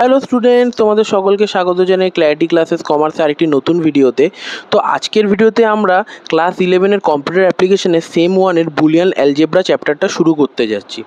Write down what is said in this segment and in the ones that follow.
Hello students, তোমাদের সকলকে স্বাগত জানাই ক্ল্যারিটি ক্লাসেস কমার্সের আরেকটি নতুন ভিডিওতে। তো আজকের ভিডিওতে আমরা ক্লাস 11-এর কম্পিউটার অ্যাপ্লিকেশনের সেম ওয়ানের বুলিয়ান অ্যালজেব্রা চ্যাপ্টারটা শুরু করতে যাচ্ছি।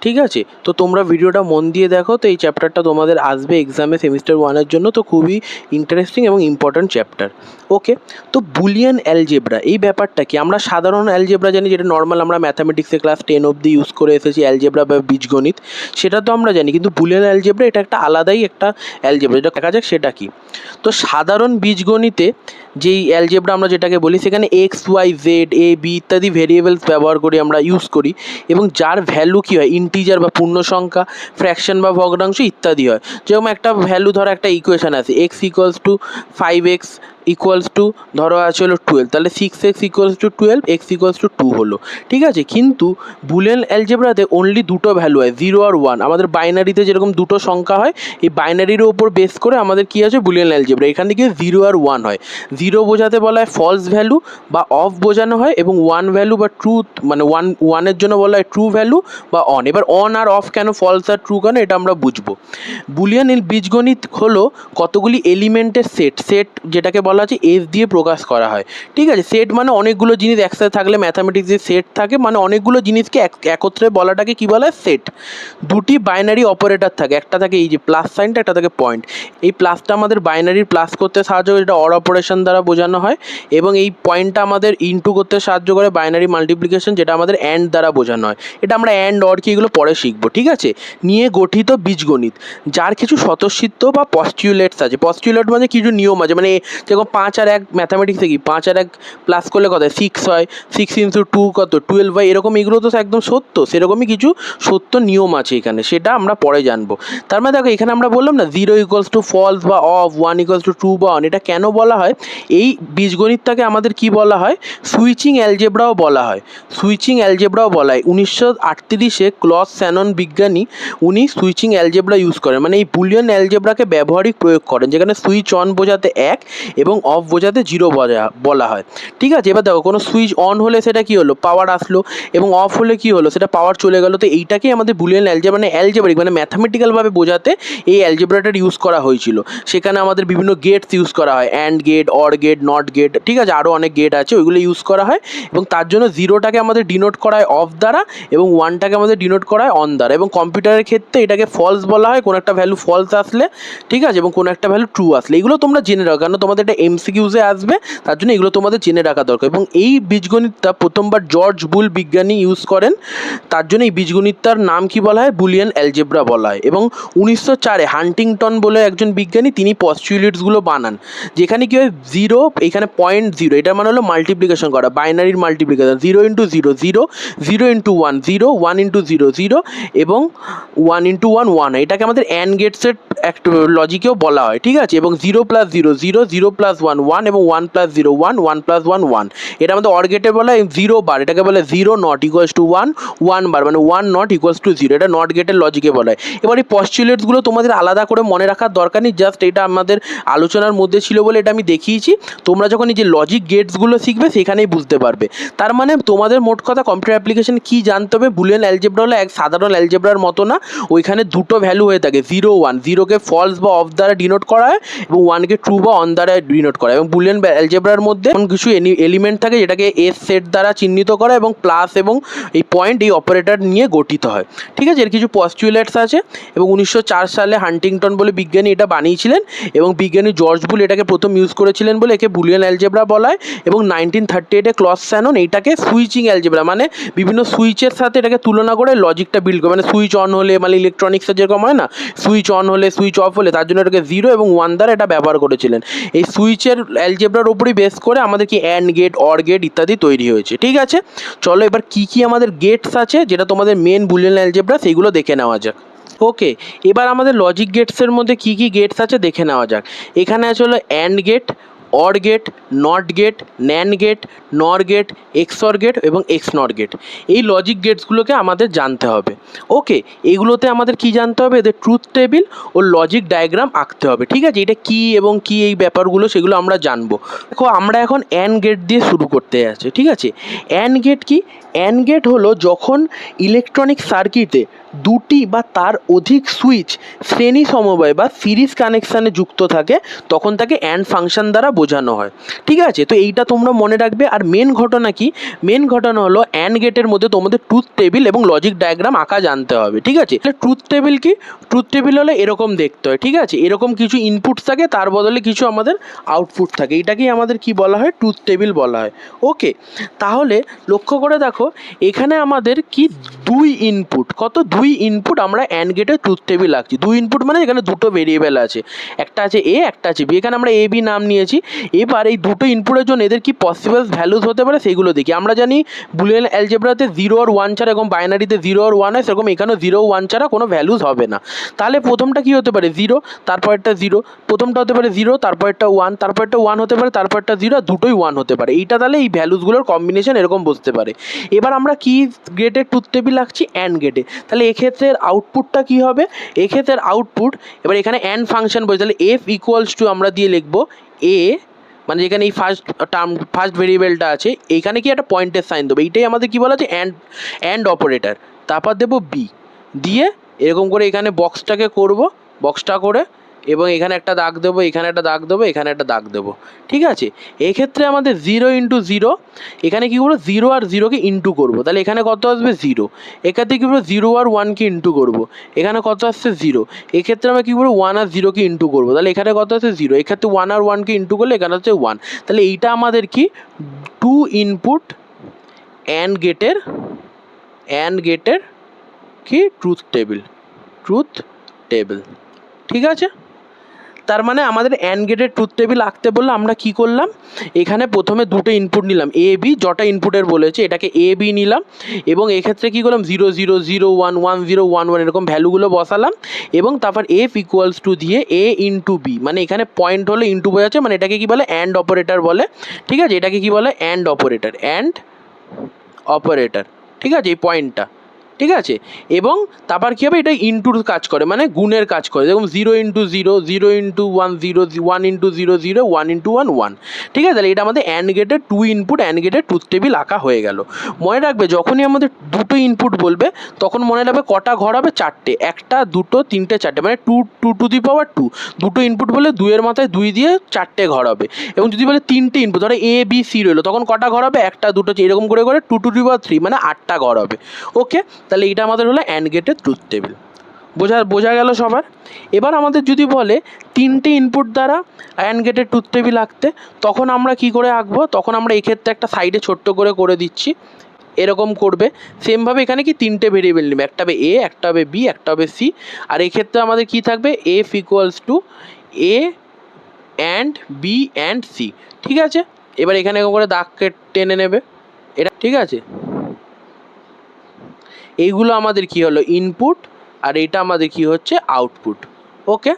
ঠিক আছে, তো তোমরা ভিডিওটা মন দিয়ে দেখো। তো এই চ্যাপ্টারটা তোমাদের আসবে এক্সামে সেমিস্টার 1-এর জন্য, তো খুবই ইন্টারেস্টিং এবং ইম্পর্ট্যান্ট চ্যাপ্টার। ওকে, তো বুলিয়ান অ্যালজেব্রা এই ব্যাপারটা কি? আমরা সাধারণ অ্যালজেব্রা জানি, যেটা নর্মাল আমরা ম্যাথামেটিক্সে ক্লাস 10 অবধি ইউজ করে এসেছি, অ্যালজেব্রা বা বীজগণিত, সেটা তো আমরা জানি। কিন্তু বুলিয়ান অ্যালজেব্রা এটা একটা আলাদাই একটা অ্যালজেব্রা, যেটা দেখা যাক সেটা কি। তো সাধারণ বীজগণিতে যেই অ্যালজেব্রা আমরা যেটাকে বলি, সেখানে x Y Z A B ইত্যাদি ভেরিয়েবলস ব্যবহার করি, আমরা ইউজ করি, এবং যার ভ্যালু কী হয়, ইন্টিজার বা পূর্ণ সংখ্যা, ফ্র্যাকশন বা ভগ্নাংশ ইত্যাদি হয়। যেরকম একটা ভ্যালু, ধরো একটা ইকুয়েশান আছে, x equals to 5x equals to ধরো আছে হলো 12, তাহলে 6x equals to 12, x equals to 2 হলো। ঠিক আছে, কিন্তু বুলিয়ান অ্যালজেব্রাতে অনলি দুটো ভ্যালু হয়, 0 আর 1। আমাদের বাইনারিতে যেরকম দুটো সংখ্যা হয়, এই বাইনারির ওপর বেস করে আমাদের কী আছে, বুলিয়ান অ্যালজেব্রা। এখান থেকে 0 আর 1 হয়। 0 বোঝাতে বলা হয় ফলস ভ্যালু বা অফ বোঝানো হয়, এবং 1 ভ্যালু বা ট্রুথ, মানে ওয়ানের জন্য বলা হয় ট্রু ভ্যালু বা অন। এবার অন আর অফ কেন, ফলস আর ট্রু কেন, এটা আমরা বুঝবো। বুলিয়ান বীজগণিত হলো কতগুলি এলিমেন্টের সেট যেটাকে বলা আছে এস দিয়ে প্রকাশ করা হয়। ঠিক আছে, সেট মানে অনেকগুলো জিনিস একসাথে থাকলে ম্যাথামেটিক্সে সেট থাকে, মানে অনেকগুলো জিনিসকে একত্রে বলাটাকে কি বলা হয়, সেট। দুটি বাইনারি অপারেটর থাকে, একটা থাকে এই যে প্লাস সাইনটা, একটা থাকে পয়েন্ট। এই প্লাসটা আমাদের বাইনারির প্লাস করতে সাহায্য করে, এটা অর অপারেশন দ্বারা বোঝানো হয়, এবং এই পয়েন্টটা আমাদের ইনটু করতে সাহায্য করে, বাইনারি মাল্টিপ্লিকেশন, যেটা আমাদের অ্যান্ড দ্বারা বোঝানো হয়। এটা আমরা অ্যান্ড অর কি এগুলো পরে শিখবো। ঠিক আছে, নিয়ে গঠিত বীজগণিত, যার কিছু স্বতঃসিদ্ধ বা পস্টিউলেটস আছে। পস্টিউলেট মানে কিছু নিয়ম আছে, মানে যেরকম 5 আর 1 ম্যাথামেটিক্সে কি 5 আর 1 প্লাস করলে কত হয়, 6 হয়, 6 ইন্টু 2 কত 12 হয়, এরকম। এগুলো তো একদম সত্য, সেরকমই কিছু সত্য নিয়ম আছে এখানে, সেটা আমরা পরে জানবো। তার মানে দেখো, এখানে আমরা বললাম না 0 ইকুয়ালস টু ফলস বা অফ, 1 ইকুয়ালস টু ট্রু বা অন। এটা কেন বলা হয়? এই বীজগণিতটাকে আমাদের কি বলা হয়, সুইচিং অ্যালজেব্রাও বলা হয়। সুইচিং অ্যালজেব্রাও বলা হয়। 1938-এ ক্লস শ্যানন বিজ্ঞানী, উনি সুইচিং অ্যালজেব্রা ইউজ করেন, মানে এই বুলিয়ান অ্যালজেব্রাকে ব্যবহারিক প্রয়োগ করেন, যেখানে সুইচ অন বোঝাতে 1 এবং অফ বোঝাতে 0 বলা হয়। ঠিক আছে, এবার দেখো, কোনো সুইচ অন হলে সেটা কি হলো, পাওয়ার আসলো, এবং অফ হলে কি হলো, সেটা পাওয়ার চলে গেল। তো এইটাকেই আমাদের বুলিয়ান অ্যালজেব্রা, মানে অ্যালজেব্রিক, মানে ম্যাথামেটিক্যালভাবে বোঝাতে এই অ্যালজেব্রাটার ইউজ করা হয়েছিল। সেখানে আমাদের বিভিন্ন গেটস ইউজ করা হয়, and gate, or gate, not gate, ঠিক আছে, আরও অনেক গেট আছে, ওইগুলো ইউজ করা হয়। এবং তার জন্য 0টাকে আমাদের ডিনোট করা হয় অফ দ্বারা, এবং 1টাকে আমাদের ডিনোট করা হয় অন দ্বারা। এবং কম্পিউটারের ক্ষেত্রে এটাকে ফলস বলা হয়, কোনো একটা ভ্যালু ফলস আসলে, ঠিক আছে, এবং কোনো একটা ভ্যালু ট্রু আসলে। এগুলো তোমরা জেনে রাখো, কারণ তোমাদের এটা এমসিকিউজে আসবে, তার জন্য এগুলো তোমাদের জেনে রাখা দরকার। এবং এই বীজগণিতটা প্রথমবার জর্জ বুল বিজ্ঞানী ইউজ করেন, তার জন্য এই বীজগণিতটার নাম কি বলা হয়, বুলিয়ান অ্যালজেব্রা বলা হয়। এবং 1904-এ হান্টিংটন বলে একজন বিজ্ঞানী, তিনি পস্টিউলেটসগুলো বানান, যেখানে কি হয়, 0 এখানে 0.0, এটা মানে হলো মাল্টিপ্লিকেশন করা, বাইনারির মাল্টিপ্লিকেশন, 0 ইন্টু 0 0, 0 ইন্টু 1 0, 1 ইন্টু 0 0, এবং 1 ইন্টু 1 1। এটাকে আমাদের অ্যান্ড গেটসের একটা লজিকেও বলা হয়। ঠিক আছে, এবং 0 প্লাস 0 0, 0 প্লাস 1 1, এবং 1 প্লাস 0 1, 1 প্লাস 1 1। এটা আমাদের অর গেটে বলা হয় 0 বার, এটাকে বলে 0 নট ইকুয়ালস টু 1, 1 বার মানে 1 নট ইকুয়ালস টু 0, এটা নট গেটের লজিকে বলা হয়। এবার এই পস্টুলেটসগুলো তোমাদের আলাদা করে মনে রাখার দরকার নেই, জাস্ট এটা আমাদের আলোচনার মধ্যে ছিল বলে এটা আমি দেখিয়েছি। তোমরা যখন এই যে লজিক গেটসগুলো শিখবে, সেখানেই বুঝতে পারবে। তার মানে তোমাদের মোট কথা কম্পিউটার অ্যাপ্লিকেশন কী জানতে হবে, বুলিয়ান অ্যালজেব্রা হলো এক সাধারণ অ্যালজেব্রার মতো না, ওইখানে দুটো ভ্যালু হয়ে থাকে, 0 1। 0কে ফলস বা অফ দ্বারা ডিনোট করা হয়, এবং 1কে ট্রু বা অন দ্বারা ডিনোট করা হয়। এবং বুলিয়ান অ্যালজেব্রার মধ্যে কিছু এলিমেন্ট থাকে, যেটাকে এস সেট দ্বারা চিহ্নিত করা, এবং প্লাস এবং এই পয়েন্ট, এই অপারেটর নিয়ে গঠিত হয়। ঠিক আছে, এর কিছু পস্টুলেটস আছে। এবং 1904 সালে হান্টিংটন বলে বিজ্ঞানী এটা বানিয়েছিলেন, এবং বিজ্ঞানী জর্জ বুল এটাকে প্রথম ইউজ করেছিলেন বলে একে বুলিয়ান অ্যালজেব্রা বলা হয়। এবং 1938-এ ক্লস শ্যানন এইটাকে সুইচিং অ্যালজেব্রা, মানে বিভিন্ন সুইচের সাথে এটাকে তুলনা করে লজিকটা বিল্ড করে, মানে সুইচ অন হলে, মানে ইলেকট্রনিক্সের যেরকম হয় না, সুইচ অন হলে সুইচ অফ হলে, তার জন্য এটাকে 0 এবং 1 দ্বারা এটা ব্যবহার করেছিলেন। এই সুইচের অ্যালজেব্রার উপরই বেস করে আমাদের কি অ্যান্ড গেট, অর গেট ইত্যাদি তৈরি হয়েছে। ঠিক আছে, চলো এবার কী কী আমাদের গেটস আছে, যেটা তোমাদের মেন বুলিয়ান অ্যালজেব্রা, সেইগুলো দেখে নেওয়া যাক। ওকে, এবার আমাদের লজিক গেটসের মধ্যে কী কী গেটস আছে দেখে নেওয়া যাক। এখানে আছে হলো and gate, or gate, not gate, nand gate, nor gate, XOR gate এবং এক্স নট গেট। এই লজিক গেটসগুলোকে আমাদের জানতে হবে। ওকে, এগুলোতে আমাদের কি জানতে হবে, এদের ট্রুথ টেবিল ও লজিক ডায়াগ্রাম আঁকতে হবে। ঠিক আছে, এটা কি এবং কি এই ব্যাপারগুলো, সেগুলো আমরা জানবো। দেখো, আমরা এখন অ্যান্ড গেট দিয়ে শুরু করতে যাচ্ছি। ঠিক আছে, অ্যান্ড গেট কি? অ্যান্ড গেট হলো যখন ইলেকট্রনিক সার্কিটে দুটি বা তার অধিক সুইচ শ্রেণী সমবায় বা সিরিজ কানেকশানে যুক্ত থাকে তখন তাকে অ্যান্ড ফাংশন দ্বারা বোঝানো হয়। ঠিক আছে, তো এইটা তোমরা মনে রাখবে। আর মেন ঘটনা কি? মেন ঘটনা হলো অ্যান্ড গেটের মধ্যে তোমাদের ট্রুথ টেবিল এবং লজিক ডায়াগ্রাম আঁকা জানতে হবে। ঠিক আছে, ট্রুথ টেবিল কি? ট্রুথ টেবিল হলে এরকম দেখতে হয়। ঠিক আছে, এরকম কিছু ইনপুট থাকে, তার বদলে কিছু আমাদের আউটপুট থাকে, এটাকেই আমাদের কি বলা হয়? ট্রুথ টেবিল বলা হয়। ওকে, তাহলে লক্ষ্য করে দেখো এখানে আমাদের কি দুই ইনপুট, কত? দুই ইনপুট আমরা অ্যান্ড গেটের ট্রুথ টেবিল আঁকছি। দুই ইনপুট মানে এখানে দুটো ভেরিয়েবল আছে, একটা আছে এ, একটা আছে বি। এখানে আমরা এ বি নাম নিয়েছি। এবার এই দুটো ইনপুটের জন্য এদের কি পসিবল ভ্যালুজ হতে পারে সেগুলো দেখি। আমরা জানি বুলিয়ান অ্যালজেব্রাতে 0 আর 1 ছাড়া, এবং বাইনারিতে 0 আর 1 হয়, সেরকম এখানেও 0 1 ছাড়া কোনো ভ্যালুজ হবে না। তাহলে প্রথমটা কি হতে পারে? 0, তারপরটা 0। প্রথমটা হতে পারে 0, তারপরটা 1, তারপরটা 1 হতে পারে, তারপরটা 0, আর দুটোই 1 হতে পারে। এইটা তাহলে এই ভ্যালুজগুলোর কম্বিনেশন এরকম বসতে পারে। এবার আমরা কি গেটের ট্রুথ টেবিল আঁকছি? অ্যান্ড গেটে। তাহলে এক্ষেত্রে আউটপুটটা কি হবে? এক্ষেত্রে আউটপুট, এবার এখানে অ্যান্ড ফাংশন বলছে, তাহলে এফ ইকুয়ালস টু আমরা দিয়ে লিখবো এ, মানে যেখানে এই ফার্স্ট ভেরিয়েবলটা আছে, এইখানে কি একটা পয়েন্টের সাইন দেবো, এইটাই আমাদের কি বলা আছে? And operator. তারপর দেবো বি, দিয়ে এরকম করে এখানে বক্সটাকে করব, বক্সটা করে, এবং এখানে একটা দাগ দেবো, এখানে একটা দাগ দেবো, এখানে একটা দাগ দেবো। ঠিক আছে, এক্ষেত্রে আমাদের 0 ইন্টু 0, এখানে কী করবো? 0 আর 0কে ইন্টু করবো, তাহলে এখানে কত আসবে? 0। এক্ষেত্রে কী করবো? 0 আর 1কে ইন্টু করবো, এখানে কত আসছে? 0। এক্ষেত্রে আমরা কী করবো? 1 আর 0কে ইন্টু করবো, তাহলে এখানে কত আসছে? 0। এক্ষেত্রে 1 আর 1কে ইন্টু করলে এখানে হচ্ছে 1। তাহলে এইটা আমাদের কি? টু ইনপুট অ্যান্ড গেটের কি? Truth table. ঠিক আছে, তার মানে আমাদের অ্যান্ড গেটের ট্রুথ টেবিল আঁকতে বললে আমরা কি করলাম? এখানে প্রথমে দুটো ইনপুট নিলাম, এ বি, যটা ইনপুটের বলেছে এটাকে এ বি নিলাম, এবং এক্ষেত্রে কী করলাম? 0 0 0 1 1 0 1 1 এরকম ভ্যালুগুলো বসালাম, এবং তারপর এফ ইকুয়ালস টু দিয়ে এ ইন্টু বি, মানে এখানে পয়েন্ট হলে ইন্টু বোঝাচ্ছে, মানে এটাকে কী বলে? অ্যান্ড অপারেটর বলে। ঠিক আছে, এটাকে কী বলে? And operator. ঠিক আছে, এই পয়েন্টটা। ঠিক আছে, এবং তারপর কী হবে? এটা ইন্টুর কাজ করে, মানে গুণের কাজ করে। যেরকম 0 ইন্টু 0, 0 ইন্টু 1 0, 1 ইন্টু 0 0, 1 ইন্টু 1 1। ঠিক আছে, তাহলে এটা আমাদের অ্যান্ড গেটের টু ইনপুট অ্যান্ড গেটের ট্রুথ টেবিল আঁকা হয়ে গেল। মনে রাখবে যখনই আমাদের দুটো ইনপুট বলবে তখন মনে রাখবে কটা ঘর হবে? 4টে। 1 2 3 4টে, মানে 2 2 টু দি পাওয়ার 2। দুটো ইনপুট বলে 2 এর মাথায় 2 দিয়ে 4টে ঘর হবে। এবং যদি বলে 3টে ইনপুট, ধরো এ বি সি রইলো, তখন কটা ঘর হবে? 1 2 এরকম করে করে 2 টু দি পাওয়ার 3, মানে 8টা ঘর হবে। ওকে, তাহলে এইটা আমাদের হলো অ্যান্ড গেটের ট্রুথ টেবিল। বোঝা গেল সবার? এবার আমাদের যদি বলে 3টে ইনপুট দ্বারা অ্যান্ড গেটের ট্রুথ টেবিল আঁকতে, তখন আমরা কি করে আঁকবো? তখন আমরা এক্ষেত্রে একটা সাইডে ছোট্ট করে দিচ্ছি, এরকম করবে। সেমভাবে এখানে কি 3টে ভেরিয়েবল নেবে, একটা হবে এ, একটা হবে বি, একটা হবে সি। আর এক্ষেত্রে আমাদের কি থাকবে? F equals to A and B and C. ঠিক আছে, এবার এখানে করে দাগকে টেনে নেবে এটা। ঠিক আছে, এইগুলো আমাদের কি হলো? ইনপুট, আর এইটা আমাদের কি হচ্ছে? আউটপুট। ওকে,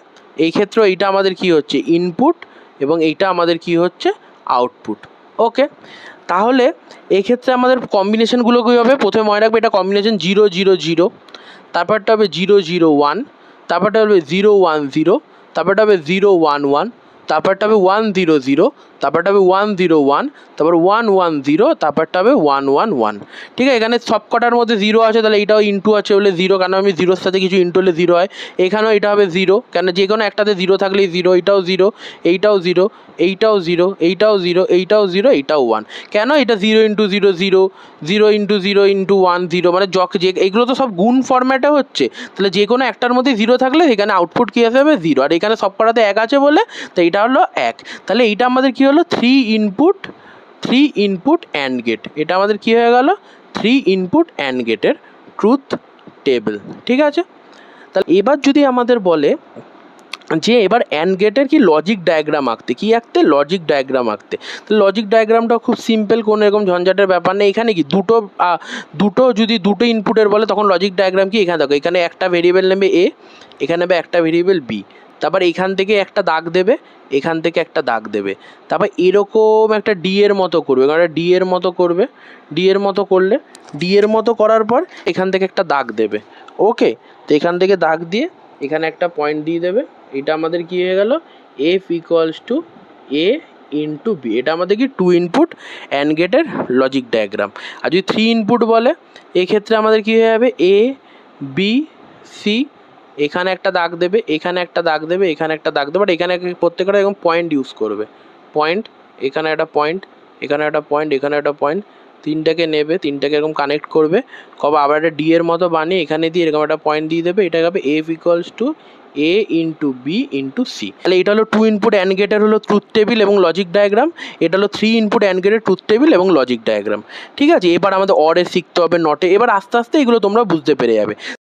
এই ক্ষেত্রে এইটা আমাদের কি হচ্ছে? ইনপুট, এবং এইটা আমাদের কি হচ্ছে? আউটপুট। ওকে, তাহলে এই ক্ষেত্রে আমাদের কম্বিনেশনগুলো কী হবে? প্রথমে মনে রাখবে এটা কম্বিনেশন 0 0 0, তারপরটা হবে 0 0 1, তারপরটা হবে 0 1 0, তারপরটা হবে 0 1 1, তারপরটা হবে 1 0 0, তারপরটা হবে 1 0 1, তারপর 1 1 0, তারপরটা হবে 1 1 1। ঠিক আছে, এখানে সব কটার মধ্যে 0 আছে, তাহলে এইটাও ইন্টু আছে বলে 0, কেন আমি 0-র সাথে কিছু ইন্টু হলে 0 হয়। এখানেও এটা হবে 0, কেন যে কোনো একটাতে 0 থাকলেই 0, এইটাও 0, এইটাও 0, এইটাও 0, এইটাও 0, এইটাও 0, এইটাও 1। কেন? এটা 0 ইন্টু 0 0, 0 ইন্টু 0 ইন্টু 1 0, মানে যে এগুলো তো সব গুণ ফরম্যাটে হচ্ছে, তাহলে যে কোনো একটার মধ্যে 0 থাকলে এখানে আউটপুট কী আসবে? 0। আর এখানে সব কটাতে 1 আছে বলে, তো এইটা হলো 1। তাহলে এইটা আমাদের কী হলো? 3 ইনপুট অ্যান্ড গেট। এটা আমাদের কী হয়ে গেল? 3 ইনপুট অ্যান্ড গেটের ট্রুথ টেবিল। ঠিক আছে, তাহলে এবার যদি আমাদের বলে যে এবার অ্যান্ড গেটের কি লজিক ডায়াগ্রাম আঁকতে, লজিক ডায়াগ্রাম আঁকতে। তো লজিক ডায়াগ্রামটা খুব সিম্পল, কোনো এরকম ঝঞ্ঝাটের ব্যাপার নেই। এখানে কি যদি দুটো ইনপুটের বলে তখন লজিক ডায়াগ্রাম কি? এখানে দেখো, এখানে একটা ভেরিয়েবল নেবে এ, এখানে নেবে একটা ভেরিয়েবল বি, তারপর এখান থেকে একটা দাগ দেবে, এখান থেকে একটা দাগ দেবে, তারপর এরকম একটা ডি এর মতো করবে, কারণ ডি এর মতো করবে, ডি এর মতো করার পর এখান থেকে একটা দাগ দেবে। ওকে, তো এখান থেকে দাগ দিয়ে এখানে একটা পয়েন্ট দিয়ে দেবে। এটা আমাদের কি হয়ে গেল? F equals to A into B. এটা আমাদের কি 2 ইনপুট অ্যান্ড গেটের লজিক ডায়াগ্রাম। আর যদি 3 ইনপুট বলে, এক্ষেত্রে আমাদের কী হয়ে যাবে? এ বি সি, এখানে একটা দাগ দেবে, এখানে একটা দাগ দেবে, এখানে একটা দাগ দেবে, বাট এখানে প্রত্যেকটা এরকম পয়েন্ট ইউজ করবে। পয়েন্ট, এখানে একটা পয়েন্ট, এখানে একটা পয়েন্ট, এখানে একটা পয়েন্ট, তিনটাকে নেবে, তিনটাকে এরকম কানেক্ট করবে, কবে আবার একটা ডি এর মতো বানিয়ে এখানে দিয়ে এরকম একটা পয়েন্ট দিয়ে দেবে। এটা হবে F equals to A into B into C. তাহলে এটা হলো 2 ইনপুট অ্যান্ড গেটের হলো ট্রুথ টেবিল এবং লজিক ডায়াগ্রাম। এটা হলো 3 ইনপুট অ্যান্ড গেটের ট্রুথ টেবিল এবং লজিক ডায়াগ্রাম। ঠিক আছে, এবার আমাদের অরে শিখতে হবে, নটে, এবার আস্তে আস্তে এগুলো তোমরা বুঝতে পেরে যাবে।